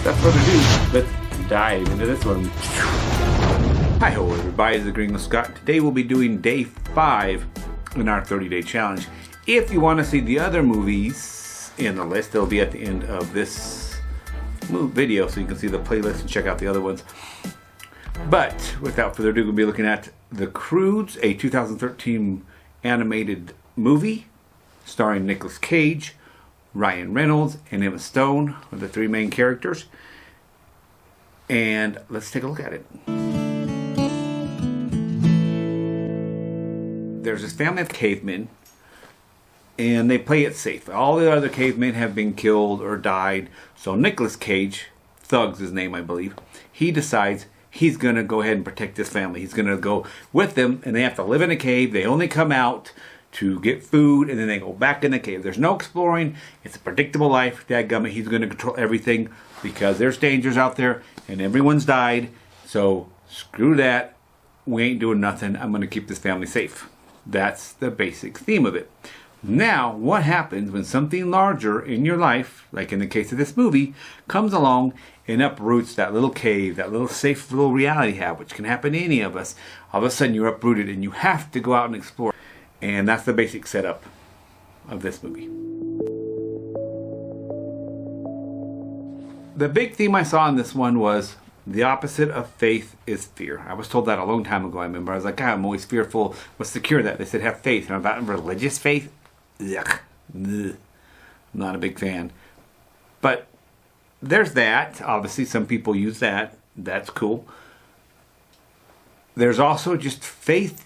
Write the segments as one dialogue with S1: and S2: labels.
S1: without further ado, let's dive into this one. Hi-ho everybody, this is Gringo Scott. Today we'll be doing day 5 in our 30-day challenge. If you want to see the other movies in the list, they'll be at the end of this video, so you can see the playlist and check out the other ones. But without further ado, we'll be looking at The Croods, a 2013 animated movie starring Nicolas Cage, Ryan Reynolds, and Emma Stone are the 3 main characters. And let's take a look at it. There's this family of cavemen, and they play it safe. All the other cavemen have been killed or died, so Nicolas Cage, Thug's his name I believe, he decides he's going to go ahead and protect his family. He's going to go with them, and they have to live in a cave. They only come out to get food, and then they go back in the cave. There's no exploring. It's a predictable life. Dadgummit, he's going to control everything because there's dangers out there, and everyone's died. So screw that. We ain't doing nothing. I'm going to keep this family safe. That's the basic theme of it. Now, what happens when something larger in your life, like in the case of this movie, comes along and uproots that little cave, that little safe little reality you have, which can happen to any of us. All of a sudden you're uprooted and you have to go out and explore. And that's the basic setup of this movie. The big theme I saw in this one was the opposite of faith is fear. I was told that a long time ago, I remember. I was like, God, I'm always fearful. What's the cure to that? They said have faith. And about religious faith? Yuck. I'm not a big fan. But there's that. Obviously, some people use that. That's cool. There's also just faith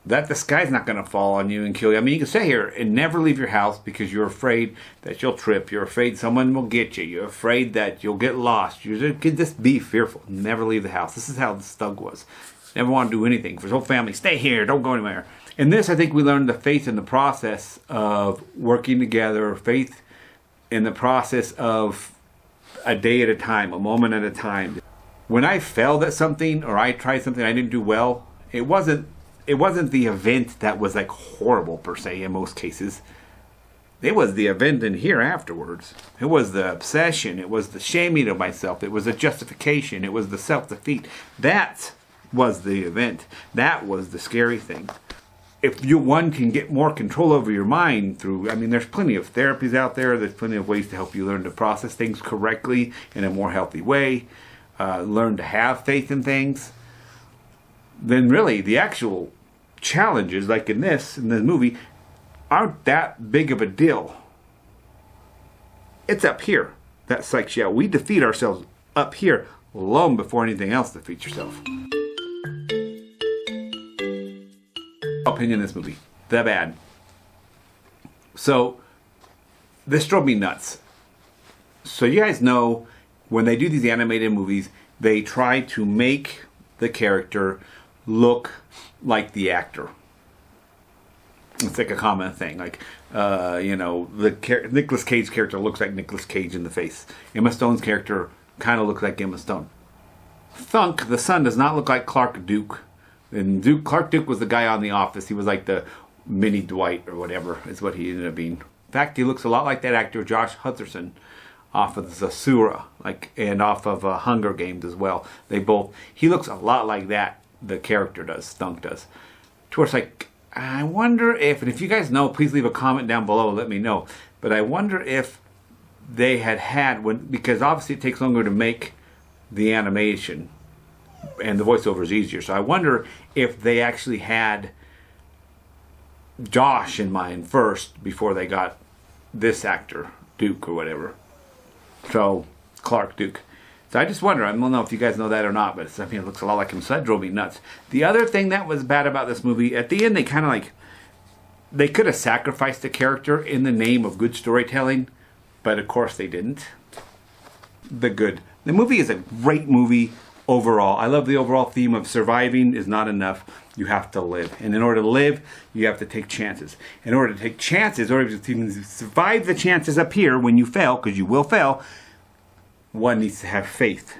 S1: that the sky's not going to fall on you and kill you. I mean, you can stay here and never leave your house because you're afraid that you'll trip. You're afraid someone will get you. You're afraid that you'll get lost. You could just be fearful. Never leave the house. This is how the Thug was. Never want to do anything. For his whole family, stay here. Don't go anywhere. In this, I think we learned the faith in the process of working together. Faith in the process of a day at a time, a moment at a time. When I failed at something or I tried something I didn't do well, it wasn't the event that was like horrible per se in most cases. It was the event in here afterwards. It was the obsession. It was the shaming of myself. It was the justification. It was the self-defeat. That was the event. That was the scary thing. If one can get more control over your mind through, I mean, there's plenty of therapies out there. There's plenty of ways to help you learn to process things correctly in a more healthy way. Learn to have faith in things. Then really the actual challenges, like in this movie, aren't that big of a deal. It's up here that psychs you out. We defeat ourselves up here long before anything else defeats yourself. Opinion of this movie, the bad. So this drove me nuts. So you guys know when they do these animated movies, they try to make the character look like the actor. It's like a common thing. Like, the Nicolas Cage character looks like Nicolas Cage in the face. Emma Stone's character kind of looks like Emma Stone. Thunk, the son, does not look like Clark Duke. And Clark Duke was the guy on The Office. He was like the mini Dwight or whatever is what he ended up being. In fact, he looks a lot like that actor Josh Hutcherson off of Zasura, and off of Hunger Games as well. He looks a lot like that. The character does, Thunk does. To where it's like, I wonder if, and if you guys know, please leave a comment down below, let me know. But I wonder if they because obviously it takes longer to make the animation, and the voiceover is easier. So I wonder if they actually had Josh in mind first before they got this actor, Duke or whatever. So, Clark Duke. So I just wonder, I don't know if you guys know that or not, but it looks a lot like him, so that drove me nuts. The other thing that was bad about this movie, at the end they kind of they could have sacrificed the character in the name of good storytelling, but of course they didn't. The movie is a great movie overall. I love the overall theme of surviving is not enough. You have to live. And in order to live, you have to take chances. In order to take chances, in order to survive the chances up here when you fail, because you will fail, one needs to have faith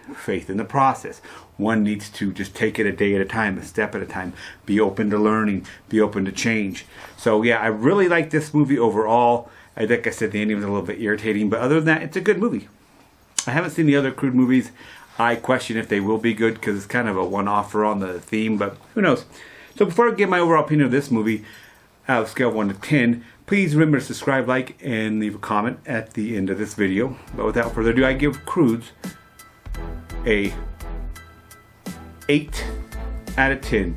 S1: in the process. One needs to just take it a day at a time, a step at a time, be open to learning, be open to change. So yeah, I really like this movie overall. Like I said, the ending was a little bit irritating, but other than that, it's a good movie. I haven't seen the other Crude movies. I question if they will be good because it's kind of a one-offer on the theme, but who knows. So before I give my overall opinion of this movie, out of scale of 1 to 10, please remember to subscribe, like, and leave a comment at the end of this video. But without further ado, I give Croods a 8 out of 10.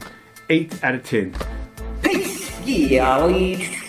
S1: 8 out of 10.
S2: Peace, yeah.